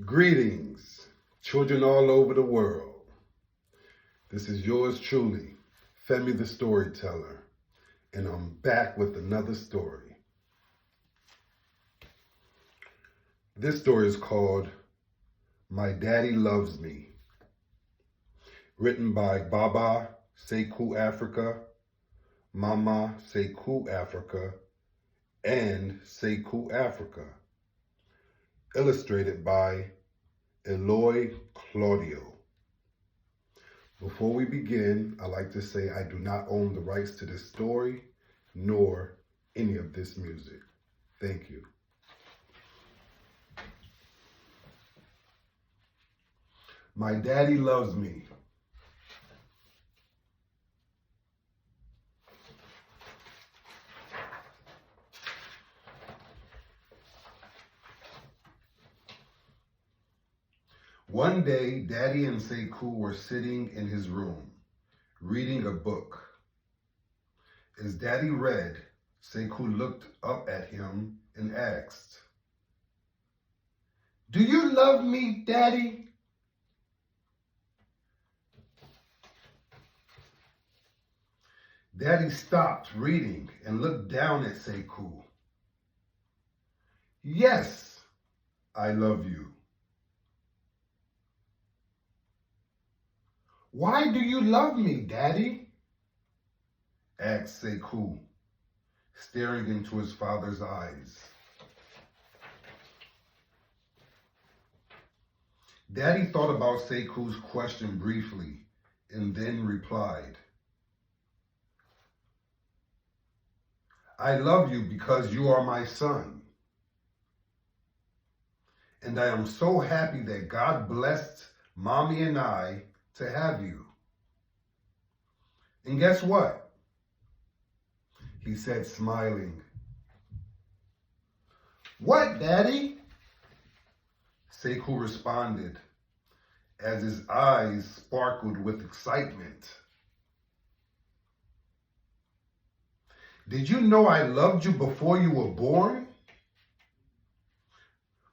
Greetings, children all over the world. This is yours truly, Femi the Storyteller, and I'm back with another story. This story is called My Daddy Loves Me, written by Baba Sekou Africa, Mama Sekou Africa, and Sekou Africa, illustrated by Eloy Claudio. Before we begin, I'd like to say I do not own the rights to this story, nor any of this music. Thank you. My Daddy Loves Me. One day, Daddy and Sekou were sitting in his room, reading a book. As Daddy read, Sekou looked up at him and asked, "Do you love me, Daddy?" Daddy stopped reading and looked down at Sekou. "Yes, I love you." "Why do you love me, Daddy?" asked Sekou, staring into his father's eyes. Daddy thought about Sekou's question briefly and then replied, "I love you because you are my son. And I am so happy that God blessed Mommy and I to have you. And guess what?" he said, smiling. "What, Daddy?" Sekou responded as his eyes sparkled with excitement. "Did you know I loved you before you were born?"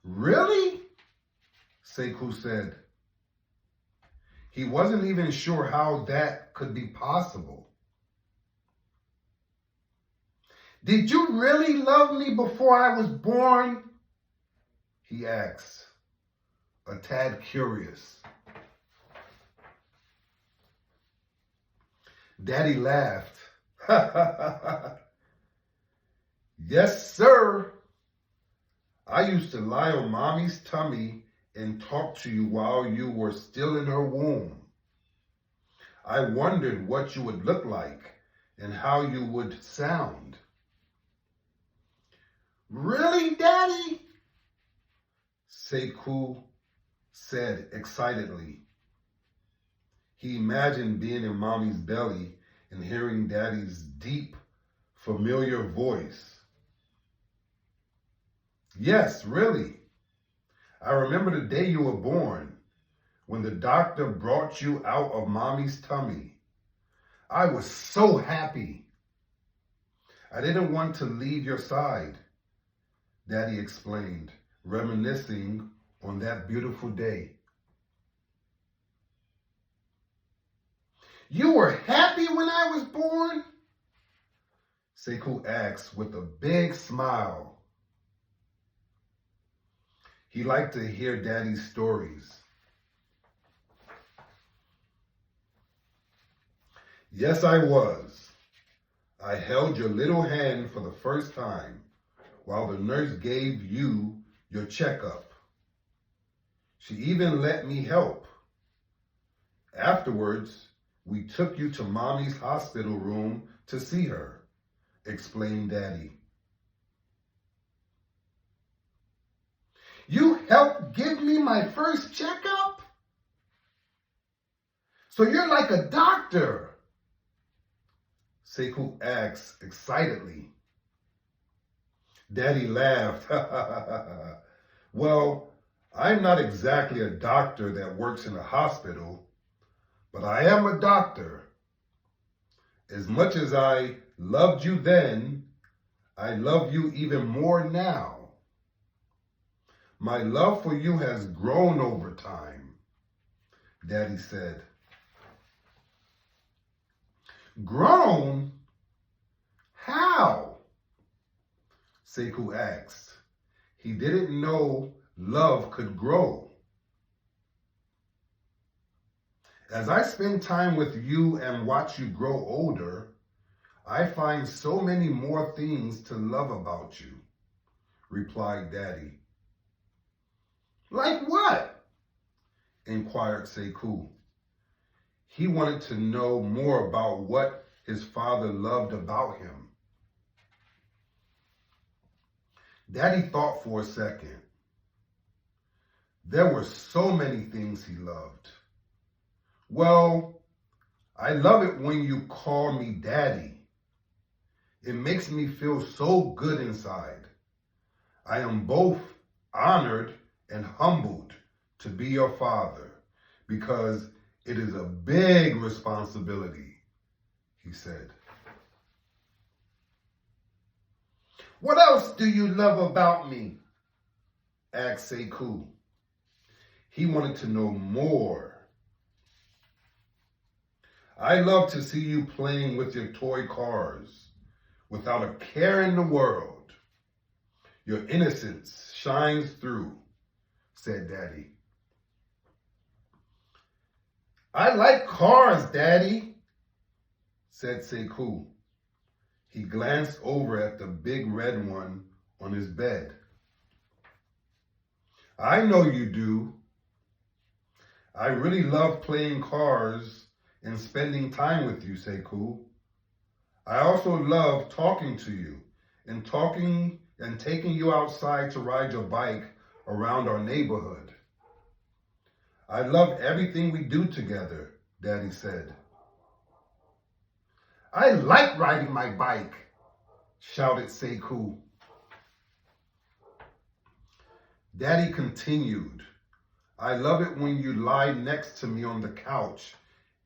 "Really?" Sekou said. He wasn't even sure how that could be possible. "Did you really love me before I was born?" he asked, a tad curious. Daddy laughed. "Yes, sir. I used to lie on Mommy's tummy and talk to you while you were still in her womb. I wondered what you would look like and how you would sound." "Really, Daddy?" Sekou said excitedly. He imagined being in Mommy's belly and hearing Daddy's deep, familiar voice. "Yes, really. I remember the day you were born, when the doctor brought you out of Mommy's tummy. I was so happy. I didn't want to leave your side," Daddy explained, reminiscing on that beautiful day. "You were happy when I was born?" Sekou asked with a big smile. He liked to hear Daddy's stories. "Yes, I was. I held your little hand for the first time while the nurse gave you your checkup. She even let me help. Afterwards, we took you to Mommy's hospital room to see her," explained Daddy. "You helped give me my first checkup? So you're like a doctor?" Sekou asked excitedly. Daddy laughed. "Well, I'm not exactly a doctor that works in a hospital, but I am a doctor. As much as I loved you then, I love you even more now. My love for you has grown over time, Daddy said. Grown? How? Sekou asked. He didn't know love could grow. As I spend time with you and watch you grow older, I find so many more things to love about you, replied Daddy. Like what? Inquired Sekou. He wanted to know more about what his father loved about him. Daddy thought for a second. There were so many things he loved. Well, I love it when you call me Daddy. It makes me feel so good inside. I am both honored and humbled to be your father because it is a big responsibility, he said. What else do you love about me? Asked Sekou. He wanted to know more. I love to see you playing with your toy cars without a care in the world. Your innocence shines through, said Daddy. I like cars, Daddy, said Sekou. He glanced over at the big red one on his bed. I know you do. I really love playing cars and spending time with you, Sekou. I also love talking to you and taking you outside to ride your bike around our neighborhood. I love everything we do together, Daddy said. I like riding my bike, shouted Sekou. Daddy continued, I love it when you lie next to me on the couch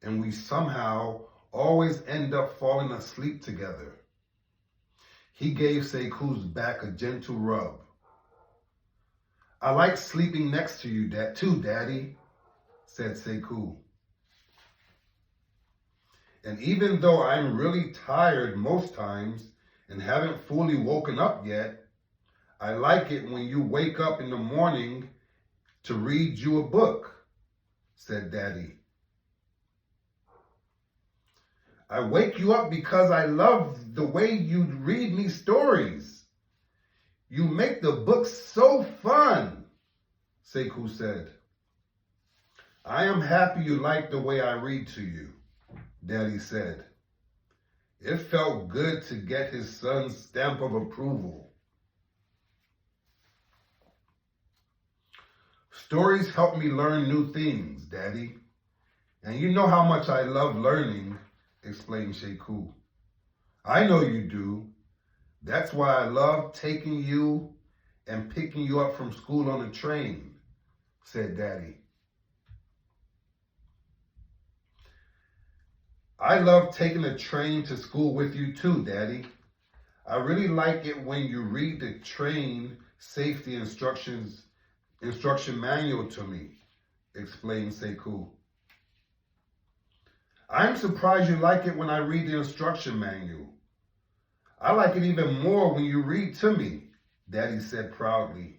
and we somehow always end up falling asleep together. He gave Sekou's back a gentle rub. I like sleeping next to you too, Daddy, said Sekou. And even though I'm really tired most times and haven't fully woken up yet, I like it when you wake up in the morning to read you a book, said Daddy. I wake you up because I love the way you read me stories. You make the books so fun, Sekou said. I am happy you like the way I read to you, Daddy said. It felt good to get his son's stamp of approval. Stories help me learn new things, Daddy. And you know how much I love learning, explained Sekou. I know you do. That's why I love taking you and picking you up from school on the train, said Daddy. I love taking the train to school with you too, Daddy. I really like it when you read the train safety instruction manual to me, explained Sekou. I'm surprised you like it when I read the instruction manual. I like it even more when you read to me, Daddy said proudly.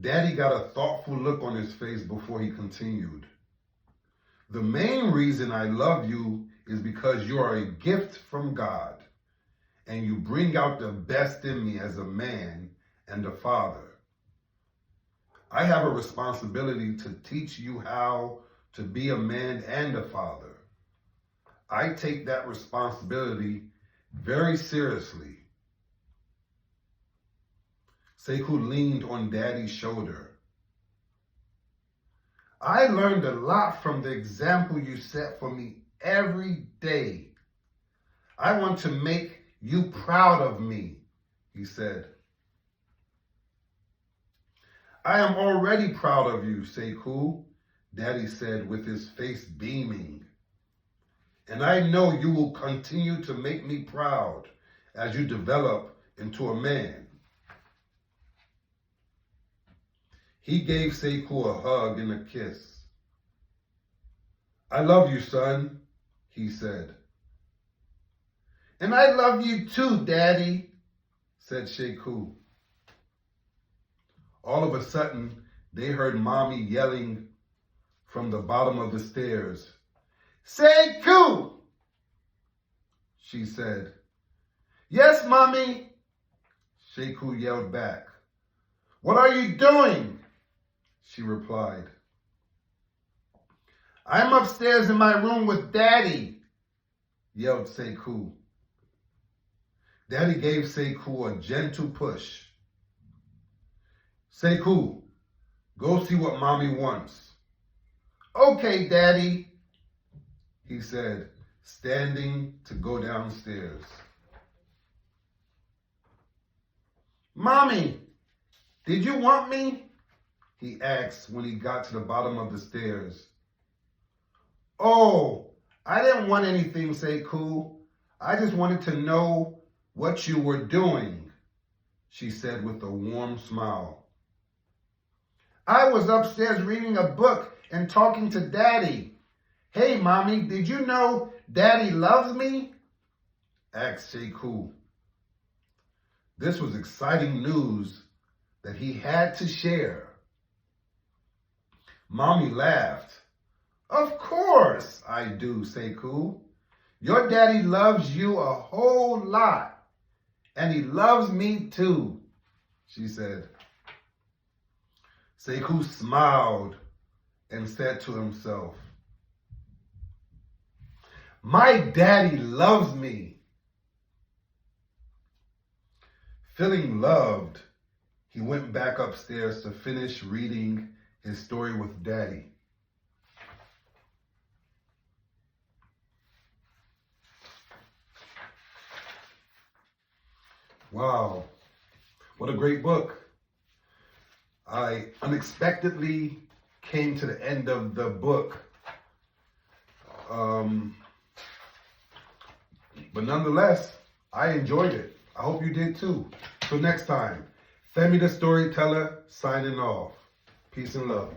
Daddy got a thoughtful look on his face before he continued. The main reason I love you is because you are a gift from God, and you bring out the best in me as a man and a father. I have a responsibility to teach you how to be a man and a father. I take that responsibility very seriously. Sekou leaned on Daddy's shoulder. I learned a lot from the example you set for me every day. I want to make you proud of me, he said. I am already proud of you, Sekou, Daddy said with his face beaming. And I know you will continue to make me proud as you develop into a man. He gave Sekou a hug and a kiss. "I love you, son," he said. "And I love you too, Daddy," said Sekou. All of a sudden, they heard Mommy yelling from the bottom of the stairs. "Sekou!" she said. "Yes, Mommy," Sekou yelled back. "What are you doing?" she replied. "I'm upstairs in my room with Daddy," yelled Sekou. Daddy gave Sekou a gentle push. "Sekou, go see what Mommy wants." "Okay, Daddy," he said, standing to go downstairs. "Mommy, did you want me?" he asked when he got to the bottom of the stairs. "Oh, I didn't want anything, Sekou. I just wanted to know what you were doing," she said with a warm smile. "I was upstairs reading a book and talking to Daddy. Hey, Mommy, did you know Daddy loves me?" asked Sekou. This was exciting news that he had to share. Mommy laughed. "Of course I do, Sekou. Your daddy loves you a whole lot, and he loves me too," she said. Sekou smiled and said to himself, "My daddy loves me." Feeling loved, he went back upstairs to finish reading his story with Daddy. Wow, what a great book. I unexpectedly came to the end of the book. But nonetheless, I enjoyed it. I hope you did too. Till next time, Femi the Storyteller signing off. Peace and love.